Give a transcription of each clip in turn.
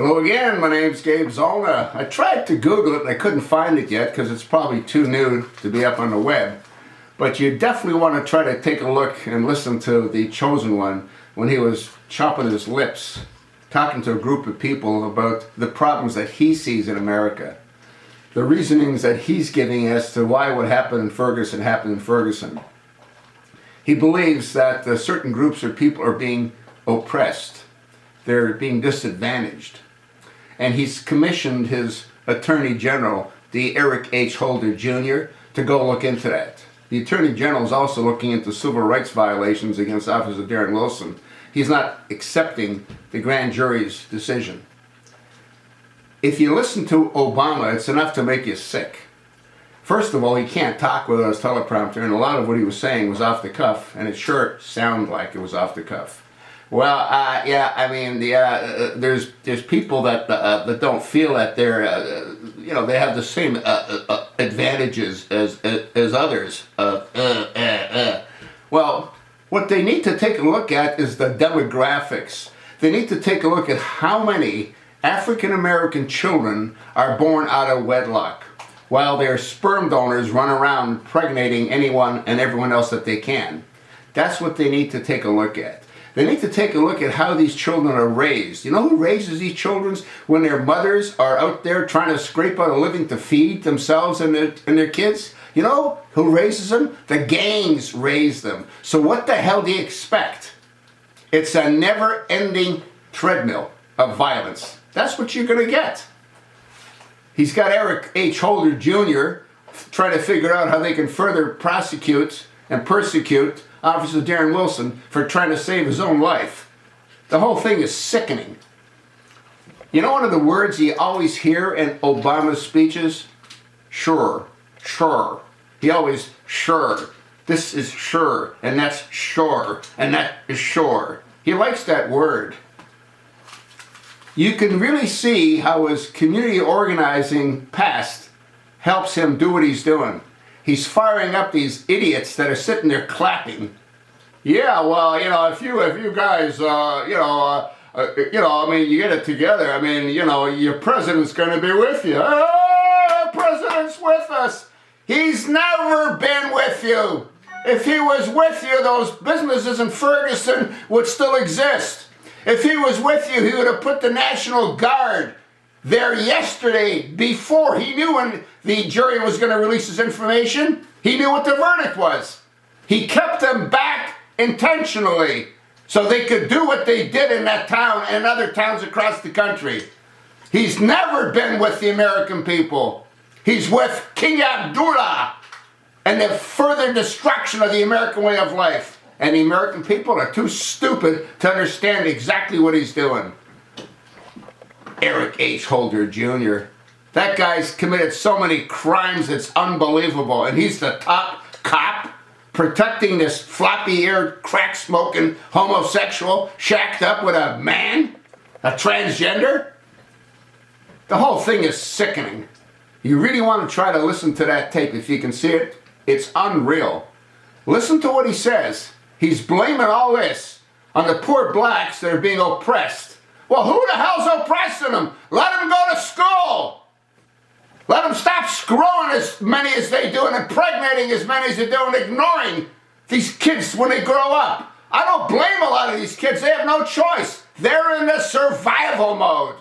Hello again, my name's Gabe Zollner. I tried to Google it and I couldn't find it yet because it's probably too new to be up on the web. But you definitely want to try to take a look and listen to the chosen one when he was chopping his lips, talking to a group of people about the problems that he sees in America. The reasonings that he's giving as to why what happened in Ferguson happened in Ferguson. He believes that certain groups of people are being oppressed. They're being disadvantaged. And he's commissioned his Attorney General, the Eric H. Holder Jr., to go look into that. The Attorney General is also looking into civil rights violations against Officer Darren Wilson. He's not accepting the grand jury's decision. If you listen to Obama, it's enough to make you sick. First of all, he can't talk without his teleprompter, and a lot of what he was saying was off the cuff, and it sure sounded like it was off the cuff. Well, yeah, I mean, there's people that don't feel that they're, they have the same advantages as others. Well, what they need to take a look at is the demographics. They need to take a look at how many African American children are born out of wedlock, while their sperm donors run around impregnating anyone and everyone else that they can. That's what they need to take a look at. They need to take a look at how these children are raised. You know who raises these children when their mothers are out there trying to scrape out a living to feed themselves and their kids? You know who raises them? The gangs raise them. So what the hell do you expect? It's a never-ending treadmill of violence. That's what you're going to get. He's got Eric H. Holder Jr. trying to figure out how they can further prosecute and persecute Officer Darren Wilson for trying to save his own life. The whole thing is sickening. You know one of the words you always hear in Obama's speeches? Sure, sure. He always, sure. This is sure, and that's sure, and that is sure. He likes that word. You can really see how his community organizing past helps him do what he's doing. He's firing up these idiots that are sitting there clapping. Yeah, well, if you guys, you get it together. I mean, your president's going to be with you. Oh, the president's with us. He's never been with you. If he was with you, those businesses in Ferguson would still exist. If he was with you, he would have put the National Guard there yesterday before he knew when the jury was going to release his information. He knew what the verdict was. He kept them back intentionally so they could do what they did in that town and other towns across the country. He's never been with the American people. He's with King Abdullah and the further destruction of the American way of life. And the American people are too stupid to understand exactly what he's doing. Eric H. Holder Jr. That guy's committed so many crimes, it's unbelievable. And he's the top cop protecting this floppy-eared, crack-smoking homosexual shacked up with a man, a transgender. The whole thing is sickening. You really want to try to listen to that tape. If you can see it, it's unreal. Listen to what he says. He's blaming all this on the poor blacks that are being oppressed. Well, who the hell's oppressing them? Let them go to school. Let them stop screwing as many as they do and impregnating as many as they do and ignoring these kids when they grow up. I don't blame a lot of these kids. They have no choice. They're in the survival mode.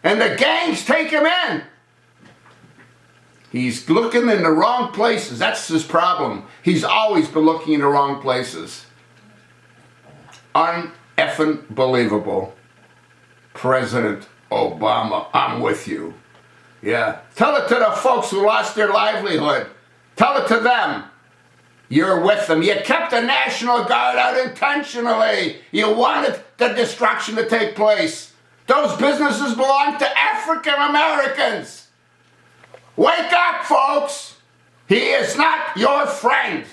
And the gangs take them in. He's looking in the wrong places. That's his problem. He's always been looking in the wrong places. Un-effing believable. President Obama, I'm with you. Yeah. Tell it to the folks who lost their livelihood. Tell it to them. You're with them. You kept the National Guard out intentionally. You wanted the destruction to take place. Those businesses belong to African Americans. Wake up, folks. He is not your friend.